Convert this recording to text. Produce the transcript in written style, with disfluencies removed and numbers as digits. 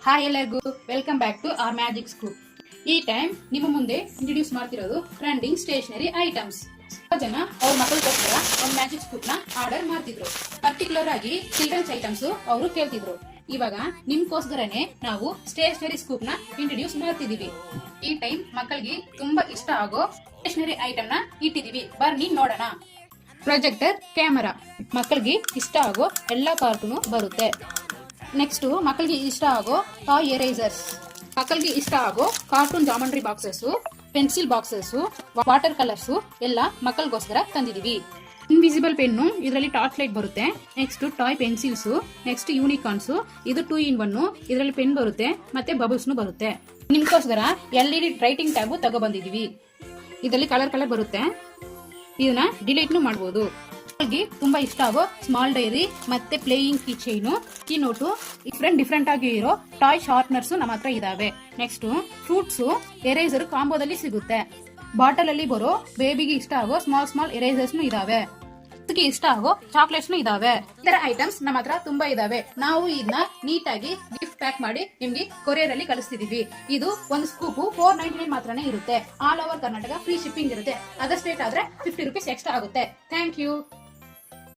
Hi ಎಲ್ಲರಿಗೂ welcome back to our magic scoop. ಈ time ನಿಮ್ಮ ಮುಂದೆ ಇಂಟ್ರೊಡ್ಯೂಸ್ ಮಾಡ್ತಿರೋದು ಟ್ರೆಂಡಿಂಗ್ ಸ್ಟೇಷನರಿ ಐಟಮ್ಸ್. ಜನ ಅವ್ರ ಮಕ್ಕಳಿಗೋಸ್ಕರ ಒಂದು ಮ್ಯಾಜಿಕ್ ಸ್ಕೂಪ್ ನ ಆರ್ಡರ್ ಮಾಡ್ತಿದ್ರು. ಪರ್ಟಿಕ್ಯುಲರ್ ಆಗಿ ಚಿಲ್ಡ್ರನ್ಸ್ ಐಟಮ್ಸ್ ಅವರು ಕೇಳ್ತಿದ್ರು. ಇವಾಗ ನಿಮ್ಗೋಸ್ಕರನೇ ನಾವು ಸ್ಟೇಷನರಿ ಸ್ಕೂಪ್ ನ ಇಂಟ್ರೊಡ್ಯೂಸ್ ಮಾಡ್ತಿದೀವಿ. ಈ ಟೈಮ್ ಮಕ್ಕಳಿಗೆ ತುಂಬಾ ಇಷ್ಟ ಆಗೋ ಸ್ಟೇಷನರಿ ಐಟಮ್ ನ ಇಟ್ಟಿದೀವಿ, ಬನ್ನಿ ನೋಡೋಣ. ಪ್ರೊಜೆಕ್ಟರ್ ಕ್ಯಾಮರಾ, ಮಕ್ಕಳಿಗೆ ಇಷ್ಟ ಆಗೋ ಎಲ್ಲಾ ಪಾರ್ಟುನು ಬರುತ್ತೆ. ನೆಕ್ಸ್ಟ್ ಮಕ್ಕಳಿಗೆ ಇಷ್ಟ ಆಗೋ ಟಾಯ್ ಎರೇಸರ್ಸ್, ಮಕ್ಕಳಿಗೆ ಇಷ್ಟ ಆಗೋ cartoon geometry boxes, pencil boxes, water colours ಎಲ್ಲ ಮಕ್ಕಳಿಗೋಸ್ಕರ ತಂದಿದೀವಿ. ಇನ್ವಿಸಿಬಲ್ ಪೆನ್ನು, ಇದರಲ್ಲಿ ಟಾರ್ಚ್ ಲೈಟ್ ಬರುತ್ತೆ. Next toy pencils, next unicorns, ಇದು 2 in 1, ಇದರಲ್ಲಿ ಪೆನ್ ಬರುತ್ತೆ ಮತ್ತೆ ಬಬಲ್ಸ್ ಬರುತ್ತೆ. ನಿಮ್ಗೋಸ್ಕರ LED ರೈಟಿಂಗ್ ಟ್ಯಾಬ್ ತಗೊಬಂದಿದೀವಿ. ಇದರಲ್ಲಿ ಕಲರ್ ಬರುತ್ತೆ, ಇದನ್ನ ಡಿಲೀಟ್ ಮಾಡಬಹುದು. ತುಂಬಾ ಇಷ್ಟ ಆಗೋ ಸ್ಮಾಲ್ ಡೈರಿ ಮತ್ತೆ playing key chain, key note, different ಆಗಿ ಇರೋ ಟಾಯ್ ಶಾರ್ಪ್ನರ್ಸ್ ನಮ್ಮ ಹತ್ರ ಇದಾವೆ. ನೆಕ್ಸ್ಟ್ ಫ್ರೂಟ್ಸ್ ಎರೇಸರ್ ಕಾಂಬೋದಲ್ಲಿ ಸಿಗುತ್ತೆ. ಬಾಟಲ್ ಅಲ್ಲಿ ಬರೋ ಬೇಬಿಗೆ ಇಷ್ಟ ಆಗೋ ಸ್ಮಾಲ್ ಎರೇಸರ್ಸ್ ಇದಾವೆ. ಇಷ್ಟ ಆಗೋ ಚಾಕ್ಲೇಟ್ಸ್ ಇದಾವೆ. ಇದರ ಐಟಮ್ಸ್ ನಮ್ಮ ಹತ್ರ ತುಂಬಾ ಇದಾವೆ. ನಾವು ಇದನ್ನ ನೀಟಾಗಿ ಗಿಫ್ಟ್ ಪ್ಯಾಕ್ ಮಾಡಿ ನಿಮ್ಗೆ ಕೊರಿಯರ್ ಅಲ್ಲಿ ಕಳಿಸ್ತಿದೀವಿ. ಇದು ಒಂದು ಸ್ಕೂಪ್ 499 ಮಾತ್ರನೇ ಇರುತ್ತೆ. All over Karnataka free shipping ಇರುತ್ತೆ. ಅದರ್ ಸ್ಟೇಟ್ ಆದ್ರೆ 50 ರೂಪೀಸ್ ಎಕ್ಸ್ಟ್ರಾ ಆಗುತ್ತೆ. Thank you.